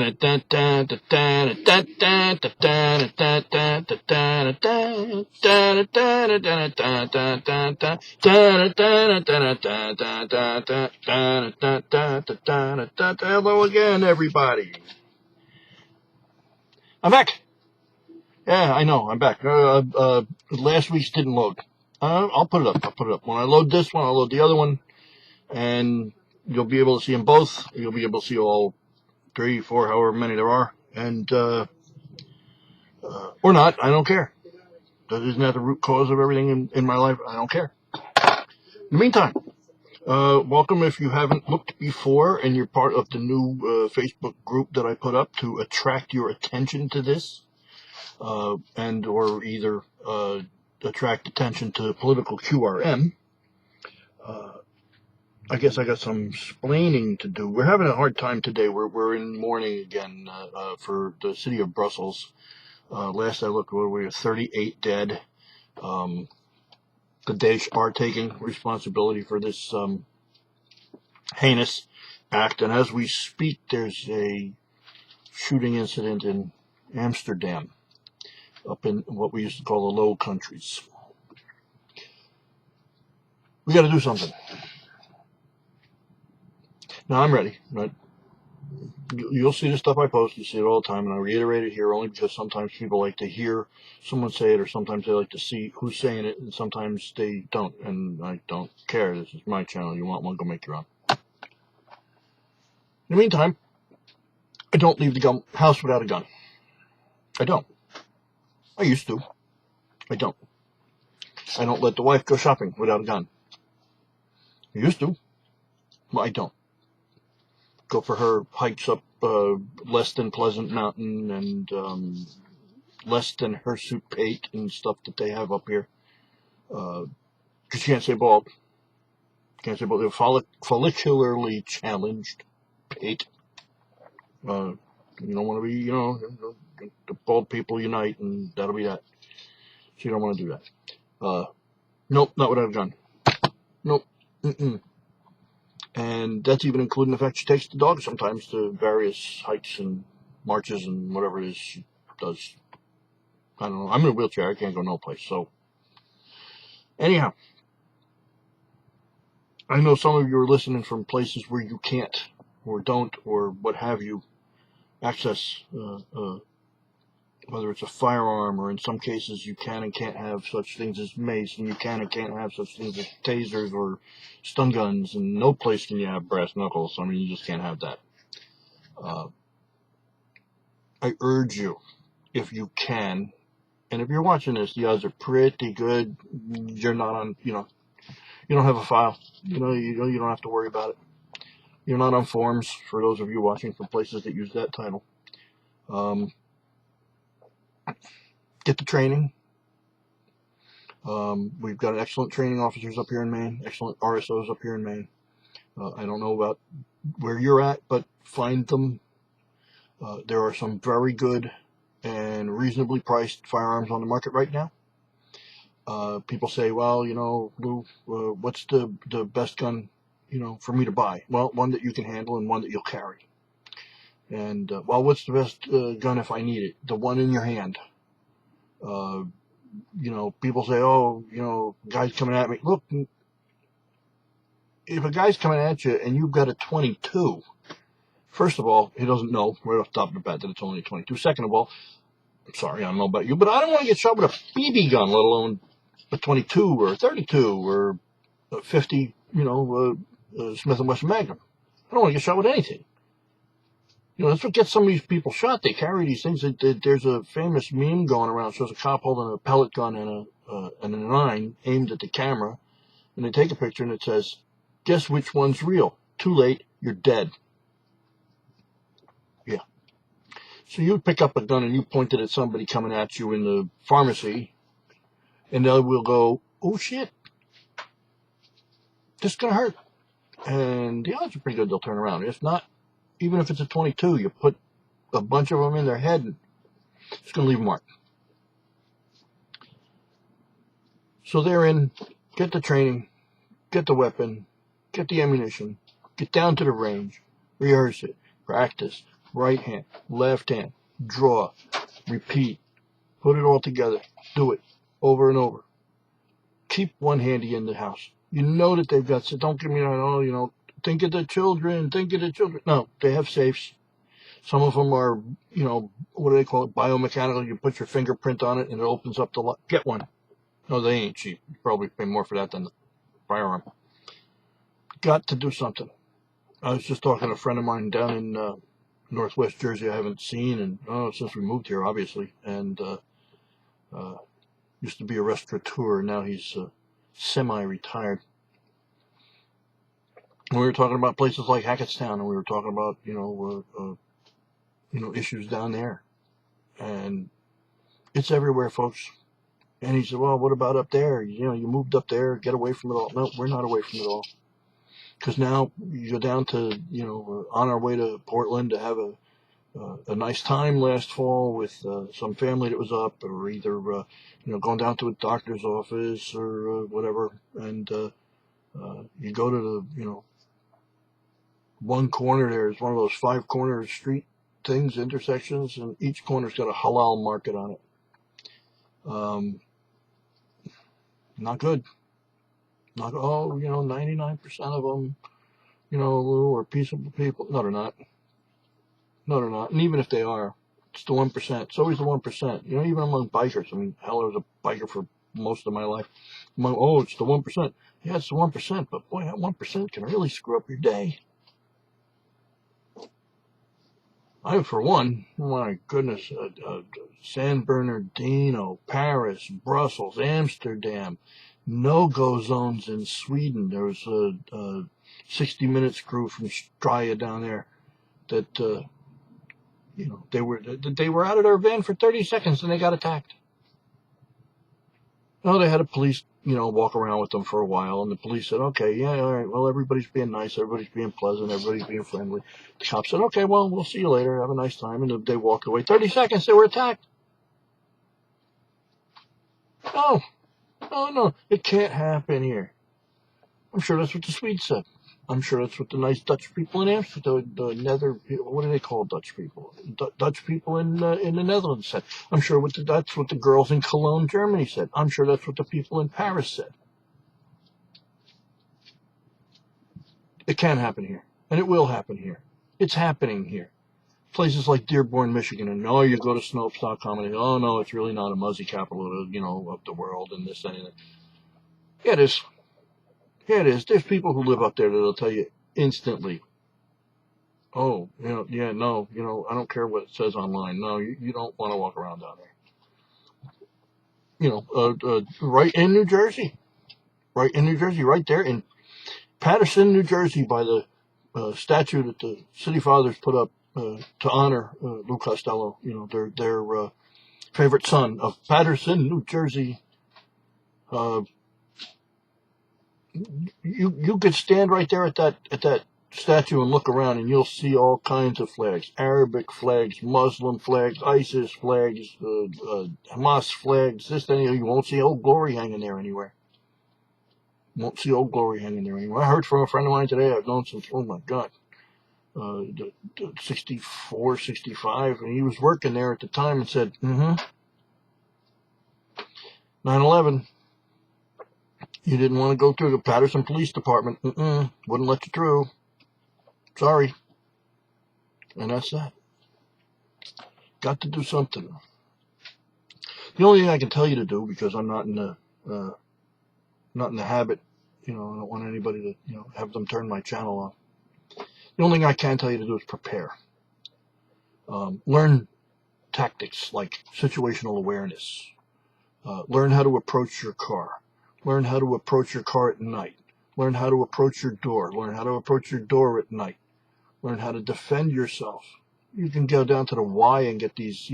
Hello again, everybody. I'm back. Yeah, I know, I'm back. Last week's didn't load. I'll put it up. When I load this one, I'll load the other one, and you'll be able to see them both. You'll be able to see all 3, 4, however many there are, and or not. I don't care. Isn't that the root cause of everything in my life? I don't care. In the meantime, welcome if you haven't looked before and you're part of the new Facebook group that I put up to attract your attention to this, and or either attract attention to political QRM. I guess I got some explaining to do. We're having a hard time today. We're in mourning again for the city of Brussels. Last I looked, we were 38 dead. The Daesh are taking responsibility for this heinous act, and as we speak, there's a shooting incident in Amsterdam, up in what we used to call the Low Countries. We got to do something. Now, I'm ready, but you'll see the stuff I post. You see it all the time, and I reiterate it here only because sometimes people like to hear someone say it, or sometimes they like to see who's saying it, and sometimes they don't, and I don't care. This is my channel. You want one, go make your own. In the meantime, I don't leave the house without a gun. I don't. I used to. I don't. I don't let the wife go shopping without a gun. I used to. Well, I don't. Go for her hikes up less than Pleasant Mountain and less than Hirsute Pate and stuff that they have up here. Because you can't say bald. Can't say bald. They're follicularly challenged Pate. You don't want to be, the bald people unite, and that'll be that. So you don't want to do that. Nope, not without a gun. Nope. And that's even including the fact she takes the dog sometimes to various hikes and marches and whatever it is she does. I don't know. I'm in a wheelchair. I can't go no place. So, anyhow, I know some of you are listening from places where you can't or don't or what have you access, whether it's a firearm, or in some cases you can and can't have such things as mace, and you can and can't have such things as tasers or stun guns, and no place can you have brass knuckles. I mean, you just can't have that. I urge you, if you can, and if you're watching this, the odds are pretty good. You're not on, you don't have a file. You don't have to worry about it. You're not on forums, for those of you watching from places that use that title. Get the training. We've got excellent training officers up here in Maine, excellent RSOs up here in Maine. I don't know about where you're at, but find them. There are some very good and reasonably priced firearms on the market right now. People say, well, Lou, what's the best gun, for me to buy? Well, one that you can handle and one that you'll carry. And, well, what's the best gun if I need it? The one in your hand. People say, oh, guy's coming at me. Look, if a guy's coming at you and you've got a 22, first of all, he doesn't know right off the top of the bat that it's only a 22. Second of all, I'm sorry, I don't know about you, but I don't want to get shot with a BB gun, let alone a 22 or a 32 or a 50, Smith & Wesson Magnum. I don't want to get shot with anything. That's what gets some of these people shot. They carry these things. There's a famous meme going around. It shows a cop holding a pellet gun and a 9 aimed at the camera. And they take a picture and it says, guess which one's real? Too late, you're dead. Yeah. So you pick up a gun and you point it at somebody coming at you in the pharmacy, and they will go, oh shit, this is going to hurt. And the odds are pretty good they'll turn around. If not, even if it's a 22, you put a bunch of them in their head, and it's going to leave a mark. So therein, get the training, get the weapon, get the ammunition, get down to the range, rehearse it, practice, right hand, left hand, draw, repeat, put it all together, do it over and over. Keep one handy in the house. You know that they've got, so don't give me that, oh, think of the children, think of the children. No, they have safes. Some of them are, what do they call it, biomechanical. You put your fingerprint on it and it opens up the lock. Get one. No, they ain't cheap. You probably pay more for that than the firearm. Got to do something. I was just talking to a friend of mine down in Northwest Jersey I haven't seen since we moved here, obviously, and used to be a restaurateur. Now he's semi-retired. And we were talking about places like Hackettstown, and we were talking about issues down there, and it's everywhere, folks. And he said, well, what about up there? You moved up there, get away from it all. No, we're not away from it all. Because now you go down to, on our way to Portland to have a nice time last fall with some family that was up, or either, going down to a doctor's office or whatever. And you go to the, one corner there is one of those 5-corner street things, intersections, and each corner's got a halal market on it. Not good. Not, 99% of them, are peaceable people. No, they're not. No, they're not. And even if they are, it's the 1%. It's always the 1%. Even among bikers. I mean, hell, I was a biker for most of my life. It's the 1%. Yeah, it's the 1%, but boy, that 1% can really screw up your day. I, for one, my goodness, San Bernardino, Paris, Brussels, Amsterdam, no-go zones in Sweden. There was a 60 Minutes crew from Straya down there that, they were out of their van for 30 seconds and they got attacked. No, they had a police, walk around with them for a while, and the police said, okay, yeah, all right, well, everybody's being nice, everybody's being pleasant, everybody's being friendly. The cop said, okay, well, we'll see you later, have a nice time, and they walked away. 30 seconds, they were attacked. No, it can't happen here. I'm sure that's what the Swedes said. I'm sure that's what the nice Dutch people in Amsterdam, what do they call Dutch people? Dutch people in the Netherlands said. I'm sure that's what the girls in Cologne, Germany said. I'm sure that's what the people in Paris said. It can happen here, and it will happen here. It's happening here. Places like Dearborn, Michigan, and you go to Snopes.com and no, it's really not a Muzzy capital, of the world and this and that. Yeah, it is. Yeah, it is. There's people who live up there that'll tell you instantly, I don't care what it says online. No, you don't want to walk around down there. Right in New Jersey. Right in New Jersey, right there in Paterson, New Jersey, by the statue that the City Fathers put up to honor Lou Costello, their favorite son of Paterson, New Jersey. You could stand right there at that statue and look around, and you'll see all kinds of flags: Arabic flags, Muslim flags, ISIS flags, Hamas flags. You won't see Old Glory hanging there anywhere. Won't see Old Glory hanging there anywhere. I heard from a friend of mine today I've known since, oh my God, 64, 65, and he was working there at the time and said, 9/11. You didn't want to go through the Paterson Police Department. Wouldn't let you through. Sorry. And that's that. Got to do something. The only thing I can tell you to do, because I'm not in the habit, I don't want anybody to, have them turn my channel on. The only thing I can tell you to do is prepare. Learn tactics like situational awareness. Learn how to approach your car. Learn how to approach your car at night. Learn how to approach your door. Learn how to approach your door at night. Learn how to defend yourself. You can go down to the Y and get these,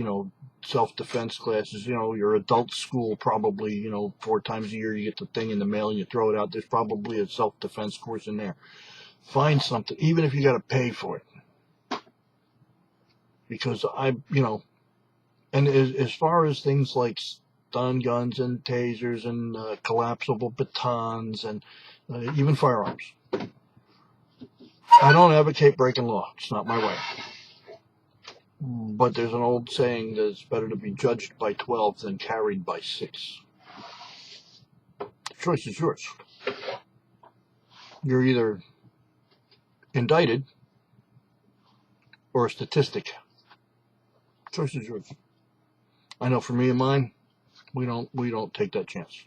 self-defense classes. Your adult school probably, 4 times a year you get the thing in the mail and you throw it out. There's probably a self-defense course in there. Find something, even if you got to pay for it. Because and as far as things like stun guns and tasers and collapsible batons and even firearms, I don't advocate breaking law. It's not my way. But there's an old saying that it's better to be judged by 12 than carried by 6. The choice is yours. You're either indicted or a statistic. The choice is yours. I know for me and mine, we don't take that chance.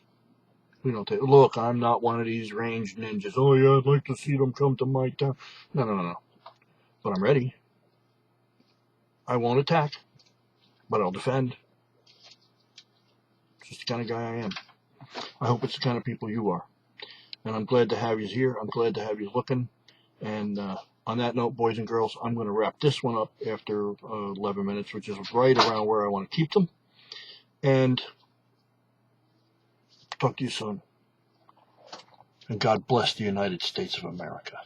We don't take. Look, I'm not one of these range ninjas. Oh yeah, I'd like to see them come to my town. No. But I'm ready. I won't attack, but I'll defend. It's just the kind of guy I am. I hope it's the kind of people you are. And I'm glad to have you here. I'm glad to have you looking. And on that note, boys and girls, I'm going to wrap this one up after 11 minutes, which is right around where I want to keep them. And talk to you soon. And God bless the United States of America.